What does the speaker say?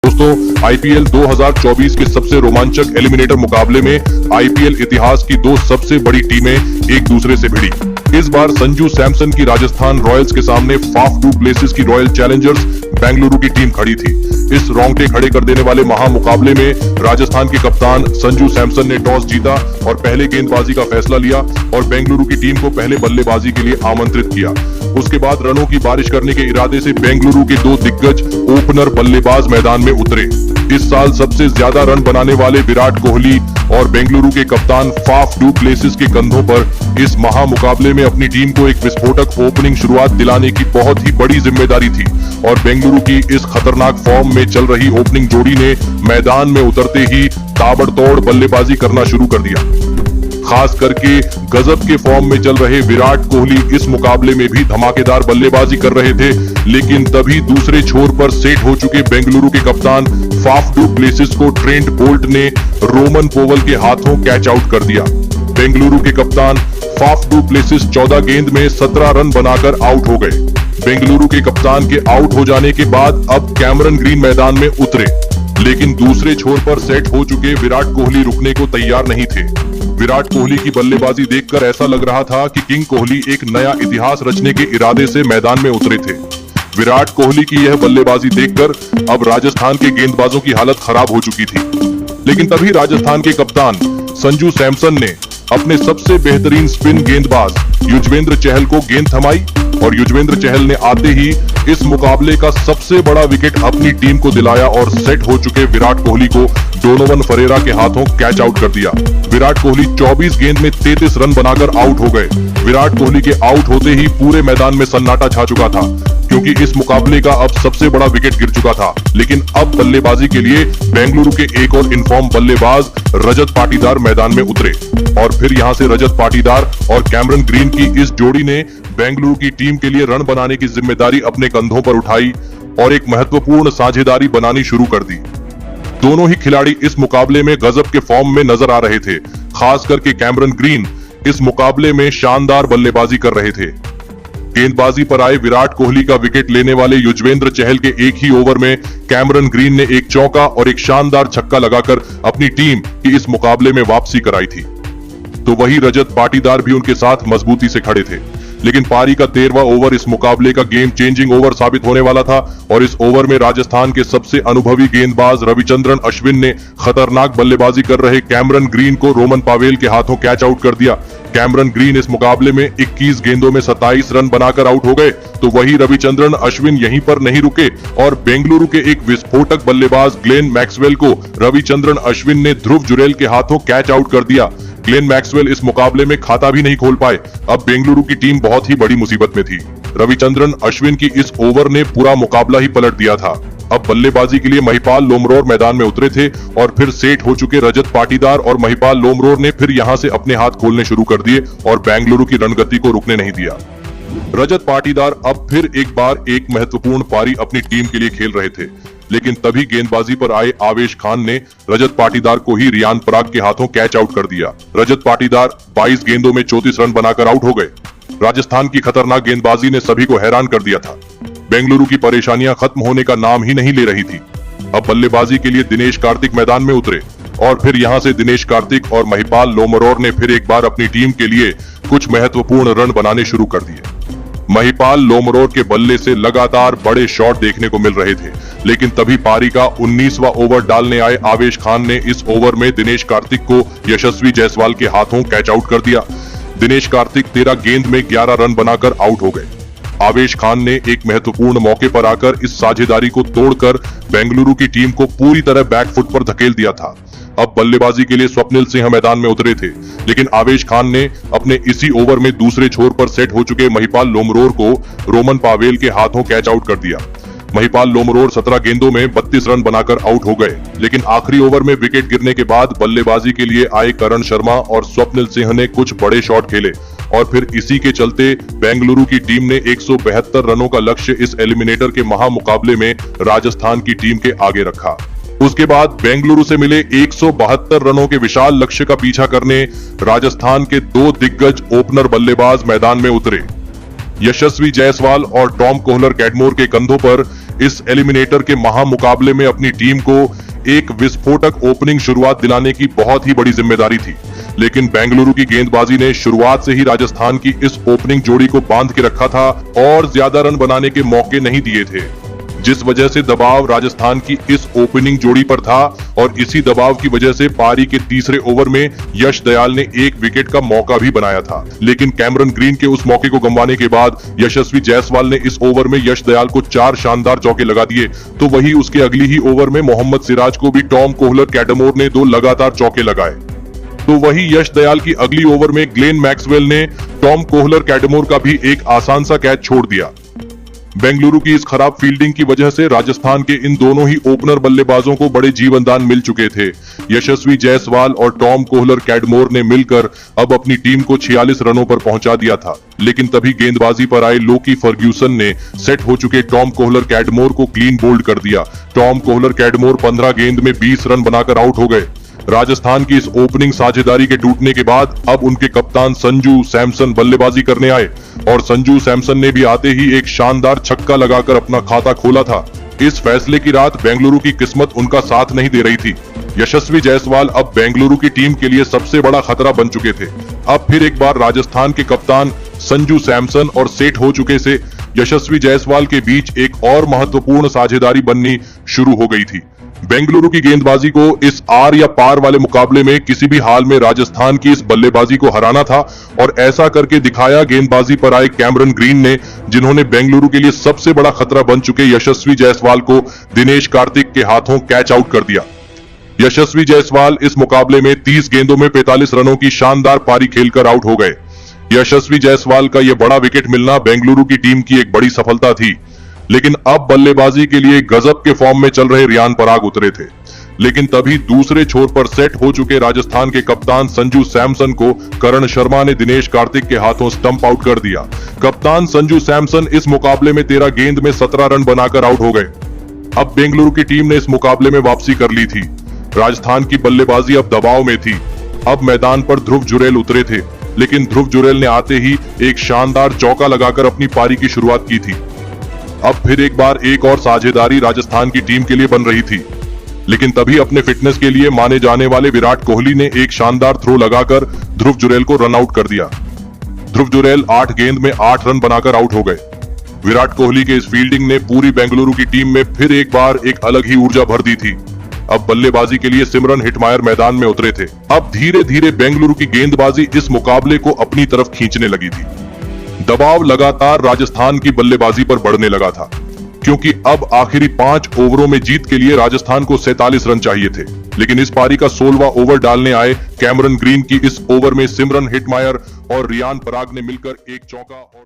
दोस्तों, आईपीएल 2024 के सबसे रोमांचक एलिमिनेटर मुकाबले में आईपीएल इतिहास की दो सबसे बड़ी टीमें एक दूसरे से भिड़ी। इस बार संजू सैमसन की राजस्थान रॉयल्स के सामने फाफ डू प्लेसिस की रॉयल चैलेंजर्स बेंगलुरु की टीम खड़ी थी। इस रोंगटे खड़े कर देने वाले महामुकाबले में राजस्थान के कप्तान संजू सैमसन ने टॉस जीता और पहले गेंदबाजी का फैसला लिया और बेंगलुरु की टीम को पहले बल्लेबाजी के लिए आमंत्रित किया। उसके बाद रनों की बारिश करने के इरादे से बेंगलुरु के दो दिग्गज ओपनर बल्लेबाज मैदान में उतरे। इस साल सबसे ज्यादा रन बनाने वाले विराट कोहली और बेंगलुरु के कप्तान फाफ डू प्लेसिस के कंधों पर इस महामुकाबले में अपनी टीम को एक विस्फोटक ओपनिंग शुरुआत दिलाने की बहुत ही बड़ी जिम्मेदारी थी और बेंगलुरु की इस खतरनाक फॉर्म में चल रही ओपनिंग जोड़ी ने मैदान में उतरते ही ताबड़तोड़ बल्लेबाजी करना शुरू कर दिया। खास करके गजब के फॉर्म में चल रहे विराट कोहली इस मुकाबले में भी धमाकेदार बल्लेबाजी कर रहे थे, लेकिन तभी दूसरे छोर पर सेट हो चुके बेंगलुरु के कप्तान फाफ डू प्लेसिस को ट्रेंट बोल्ट ने रोमन पोवल के हाथों कैच आउट कर दिया। बेंगलुरु के कप्तान फाफ डू प्लेसिस 14 गेंद में 17 रन बनाकर आउट हो गए। बेंगलुरु के कप्तान के आउट हो जाने के बाद अब कैमरन ग्रीन मैदान में उतरे, लेकिन दूसरे छोर पर सेट हो चुके विराट कोहली रुकने को तैयार नहीं थे। विराट कोहली की बल्लेबाजी देखकर ऐसा लग रहा था कि किंग कोहली एक नया इतिहास रचने के इरादे से मैदान में उतरे थे। विराट कोहली की यह बल्लेबाजी देखकर अब राजस्थान के गेंदबाजों की हालत खराब हो चुकी थी, लेकिन तभी राजस्थान के कप्तान संजू सैमसन ने अपने सबसे बेहतरीन स्पिन गेंदबाज युजवेंद्र चहल को गेंद थमाई और युजवेंद्र चहल ने आते ही इस मुकाबले का सबसे बड़ा विकेट अपनी टीम को दिलाया और सेट हो चुके विराट कोहली को डोनोवन फरेरा के हाथों कैच आउट कर दिया। विराट कोहली 24 गेंद में 33 रन बनाकर आउट हो गए। विराट कोहली के आउट होते ही पूरे मैदान में सन्नाटा छा चुका था, क्योंकि इस मुकाबले का अब सबसे बड़ा विकेट गिर चुका था। लेकिन अब बल्लेबाजी के लिए बेंगलुरु के एक और इनफॉर्म बल्लेबाज रजत पाटीदार मैदान में उतरे और फिर यहां से रजत पाटीदार और कैमरन ग्रीन की इस जोड़ी ने बेंगलुरु की टीम के लिए रन बनाने की जिम्मेदारी अपने कंधों पर उठाई और एक महत्वपूर्ण साझेदारी बनानी शुरू कर दी। दोनों ही खिलाड़ी इस मुकाबले में गजब के फॉर्म में नजर आ रहे थे। खास करके कैमरन ग्रीन इस मुकाबले में शानदार बल्लेबाजी कर रहे थे। गेंदबाजी पर आए विराट कोहली का विकेट लेने वाले युजवेंद्र चहल के एक ही ओवर में कैमरन ग्रीन ने एक चौका और एक शानदार छक्का लगाकर अपनी टीम की इस मुकाबले में वापसी कराई थी। तो वही रजत पाटीदार भी उनके साथ मजबूती से खड़े थे, लेकिन पारी का 13वां ओवर इस मुकाबले का गेम चेंजिंग ओवर साबित होने वाला था और इस ओवर में राजस्थान के सबसे अनुभवी गेंदबाज रविचंद्रन अश्विन ने खतरनाक बल्लेबाजी कर रहे कैमरन ग्रीन को रोमन पावेल के हाथों कैच आउट कर दिया। कैमरन ग्रीन इस मुकाबले में 21 गेंदों में 27 रन बनाकर आउट हो गए। तो वही रविचंद्रन अश्विन यहीं पर नहीं रुके और बेंगलुरु के एक विस्फोटक बल्लेबाज ग्लेन मैक्सवेल को रविचंद्रन अश्विन ने ध्रुव जुरैल के हाथों कैच आउट कर दिया। ग्लेन मैक्सवेल इस मुकाबले में खाता भी नहीं खोल पाए। अब बेंगलुरु की टीम बहुत ही बड़ी मुसीबत में थी। रविचंद्रन अश्विन की इस ओवर ने पूरा मुकाबला ही पलट दिया था। अब बल्लेबाजी के लिए महिपाल लोमरोर मैदान में उतरे थे और फिर सेट हो चुके रजत पाटीदार और महिपाल लोमरोर ने फिर यहां से अपने हाथ खोलने शुरू कर दिए और बेंगलुरु की रणगति को रुकने नहीं दिया। रजत पाटीदार अब फिर एक बार एक महत्वपूर्ण पारी अपनी टीम के लिए खेल रहे थे, लेकिन तभी गेंदबाजी पर आए आवेश खान ने रजत पाटीदार को ही रियान पराग के हाथों कैच आउट कर दिया। रजत पाटीदार 22 गेंदों में 34 रन बनाकर आउट हो गए। राजस्थान की खतरनाक गेंदबाजी ने सभी को हैरान कर दिया था। बेंगलुरु की परेशानियां खत्म होने का नाम ही नहीं ले रही थी। अब बल्लेबाजी के लिए दिनेश कार्तिक मैदान में उतरे और फिर यहां से दिनेश कार्तिक और महिपाल लोमरोर ने फिर एक बार अपनी टीम के लिए कुछ महत्वपूर्ण रन बनाने शुरू कर दिए। महिपाल लोमरोर के बल्ले से लगातार बड़े शॉट देखने को मिल रहे थे, लेकिन तभी पारी का 19वां ओवर डालने आए आवेश खान ने इस ओवर में दिनेश कार्तिक को यशस्वी जायसवाल के हाथों कैच आउट कर दिया। दिनेश कार्तिक 13 गेंद में 11 रन बनाकर आउट हो गए। आवेश खान ने एक महत्वपूर्ण मौके पर आकर इस साझेदारी को तोड़कर बेंगलुरु की टीम को पूरी तरह बैकफुट पर धकेल दिया था। अब बल्लेबाजी के लिए स्वप्निल सिंह मैदान में उतरे थे, लेकिन आवेश खान ने अपने इसी ओवर में दूसरे छोर पर सेट हो चुके महिपाल लोमरोर को रोमन पावेल के हाथों कैच आउट कर दिया। महिपाल लोमरोर 17 गेंदों में 32 रन बनाकर आउट हो गए, लेकिन आखिरी ओवर में विकेट गिरने के बाद बल्लेबाजी के लिए आए करण शर्मा और स्वप्निल सिंह ने कुछ बड़े शॉट खेले और फिर इसी के चलते बेंगलुरु की टीम ने 172 रनों का लक्ष्य इस एलिमिनेटर के महामुकाबले में राजस्थान की टीम के आगे रखा। उसके बाद बेंगलुरु से मिले 172 रनों के विशाल लक्ष्य का पीछा करने राजस्थान के दो दिग्गज ओपनर बल्लेबाज मैदान में उतरे। यशस्वी जायसवाल और टॉम कोहलर कैडमोर के कंधों पर इस एलिमिनेटर के महामुकाबले में अपनी टीम को एक विस्फोटक ओपनिंग शुरुआत दिलाने की बहुत ही बड़ी जिम्मेदारी थी। लेकिन बेंगलुरु की गेंदबाजी ने शुरुआत से ही राजस्थान की इस ओपनिंग जोड़ी को बांध के रखा था और ज्यादा रन बनाने के मौके नहीं दिए थे, जिस वजह से दबाव राजस्थान की इस ओपनिंग जोड़ी पर था। और इसी दबाव की वजह से पारी के तीसरे ओवर में यश दयाल ने एक विकेट का मौका भी बनाया था, लेकिन कैमरन ग्रीन के उस मौके को गंवाने के बाद यशस्वी जायसवाल ने इस ओवर में यश दयाल को 4 शानदार चौके लगा दिए। तो वही उसके अगली ही ओवर में मोहम्मद सिराज को भी टॉम कोहलर कैटमोर ने 2 लगातार चौके लगाए। तो वही यश दयाल की अगली ओवर में ग्लेन मैक्सवेल ने टॉम कोहलर कैटमोर का भी एक आसान सा कैच छोड़ दिया। बेंगलुरु की इस खराब फील्डिंग की वजह से राजस्थान के इन दोनों ही ओपनर बल्लेबाजों को बड़े जीवनदान मिल चुके थे। यशस्वी जायसवाल और टॉम कोहलर कैटमोर ने मिलकर अब अपनी टीम को 46 रनों पर पहुंचा दिया था, लेकिन तभी गेंदबाजी पर आए लोकी फर्ग्यूसन ने सेट हो चुके टॉम कोहलर कैटमोर को क्लीन बोल्ड कर दिया। टॉम कोहलर कैटमोर 15 गेंद में 20 रन बनाकर आउट हो गए। राजस्थान की इस ओपनिंग साझेदारी के टूटने के बाद अब उनके कप्तान संजू सैमसन बल्लेबाजी करने आए और संजू सैमसन ने भी आते ही एक शानदार छक्का लगाकर अपना खाता खोला था। इस फैसले की रात बेंगलुरु की किस्मत उनका साथ नहीं दे रही थी। यशस्वी जायसवाल अब बेंगलुरु की टीम के लिए सबसे बड़ा खतरा बन चुके थे। अब फिर एक बार राजस्थान के कप्तान संजू सैमसन और सेट हो चुके से यशस्वी जायसवाल के बीच एक और महत्वपूर्ण साझेदारी बननी शुरू हो गई थी। बेंगलुरु की गेंदबाजी को इस आर या पार वाले मुकाबले में किसी भी हाल में राजस्थान की इस बल्लेबाजी को हराना था और ऐसा करके दिखाया गेंदबाजी पर आए कैमरन ग्रीन ने, जिन्होंने बेंगलुरु के लिए सबसे बड़ा खतरा बन चुके यशस्वी जायसवाल को दिनेश कार्तिक के हाथों कैच आउट कर दिया। यशस्वी जायसवाल इस मुकाबले में 30 गेंदों में 45 रनों की शानदार पारी खेलकर आउट हो गए। यशस्वी जायसवाल का यह बड़ा विकेट मिलना बेंगलुरु की टीम की एक बड़ी सफलता थी, लेकिन अब बल्लेबाजी के लिए गजब के फॉर्म में चल रहे रियान पराग उतरे थे। लेकिन तभी दूसरे छोर पर सेट हो चुके राजस्थान के कप्तान संजू सैमसन को करण शर्मा ने दिनेश कार्तिक के हाथों स्टंप आउट कर दिया। कप्तान संजू सैमसन इस मुकाबले में 13 गेंद में 17 रन बनाकर आउट हो गए। अब बेंगलुरु की टीम ने इस मुकाबले में वापसी कर ली थी। राजस्थान की बल्लेबाजी अब दबाव में थी। अब मैदान पर ध्रुव जुरैल उतरे थे, लेकिन ध्रुव जुरैल ने आते ही एक शानदार चौका लगाकर अपनी पारी की शुरुआत की थी। अब फिर एक बार एक और साझेदारी राजस्थान की टीम के लिए बन रही थी, लेकिन तभी अपने फिटनेस के लिए माने जाने वाले विराट कोहली ने एक शानदार थ्रो लगाकर ध्रुव जुरैल को रन आउट कर दिया। ध्रुव जुरैल 8 गेंद में 8 रन बनाकर आउट हो गए। विराट कोहली के इस फील्डिंग ने पूरी बेंगलुरु की टीम में फिर एक बार एक अलग ही ऊर्जा भर दी थी। अब बल्लेबाजी के लिए सिमरन हिटमायर मैदान में उतरे थे। अब धीरे धीरे बेंगलुरु की गेंदबाजी इस मुकाबले को अपनी तरफ खींचने लगी थी। दबाव लगातार राजस्थान की बल्लेबाजी पर बढ़ने लगा था, क्योंकि अब आखिरी 5 ओवरों में जीत के लिए राजस्थान को 47 रन चाहिए थे। लेकिन इस पारी का 16वां ओवर डालने आए कैमरन ग्रीन की इस ओवर में सिमरन हिटमायर और रियान पराग ने मिलकर एक चौका और